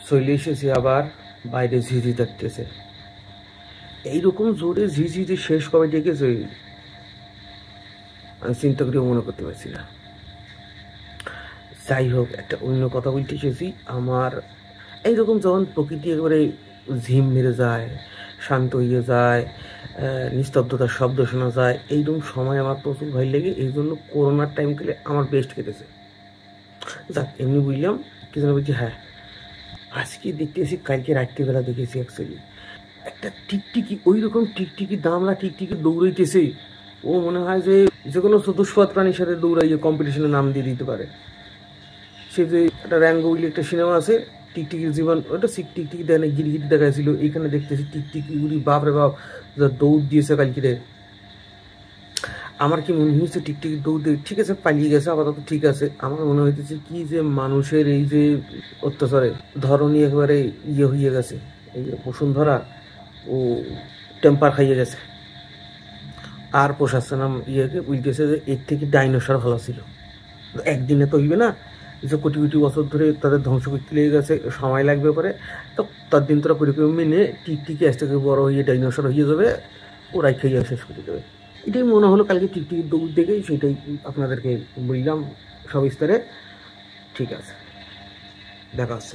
চলে এসেছি আবার বাইরে ঝিঝি দেখতেছে। এইরকম জোরে ঝিঝি শেষ কবে ডেকেছে আমি চিন্তা করেও মনে করতে পারছি না। যাই হোক, একটা অন্য কথা বলতে এসেছি। আমার এইরকম যখন প্রকৃতি একেবারে ঝিম মেরে যায়, শান্ত হয়ে যায়, নিস্তব্ধতার শব্দ শোনা যায়, এইরকম সময় আমার প্রচুর ভয় লেগে, এই জন্য করোনার টাইমকালে আমার বেস্ট কেটেছে। যাক, এমনি বুঝলাম কি যেন বলছি। হ্যাঁ, আজকে দেখতেছি, কালকে রাত্রিবেলা দেখেছি অ্যাকচুয়ালি একটা টিকটিকি, ওই রকম টিকটিকি দামলা টিকটিকি দৌড়াইতেছে। ও মনে হয় যে যে কোনো চতুষ্পদ প্রাণীর সাথে দৌড়াইয়ে কম্পিটিশনের নাম দিয়ে দিতে পারে। সে যে একটা র্যাঙ্গো বলে একটা সিনেমা আছে, টিকটিকির জীবন, ওটা টিকটিকি দেয় না, গিরগিটি দেখাইছিল। এইখানে দেখতেছি টিকটিকি উড়ি, বাপ রে বাপ, যা দৌড় দিয়েছে কালকে রে। আমার কি মনে হয়েছে টিকটিকি দৌড় দিয়ে ঠিক আছে পালিয়ে গেছে আপাতত, ঠিক আছে। আমার মনে হইতেছে কি যে মানুষের এই যে অত্যাচারে ধরনী একেবারে ইয়ে হয়ে গেছে, এই যে বসুন্ধরা ও টেম্পার খাইয়ে গেছে। আর পোষাচ্ছে না ইয়েকে, বুঝতেছে যে এর থেকে ডাইনোসর ভালো ছিল। একদিনে তো হইবে না, যে কোটি কোটি বছর ধরে তাদের ধ্বংস করতে লেগে গেছে, সময় লাগবে পরে। তো তার দিন তোরা পরিক্রম মেনে টিকটিকি আজ থেকে বড় হয়ে ডাইনোসর হয়ে যাবে, ওরাই খেয়ে শেষ করে দেবে। এটাই মনে হলো কালকে টিকটিকির দৌড় দেখেই, সেটাই আপনাদেরকে বললাম সবিস্তারে। ঠিক আছে, দেখা হচ্ছে।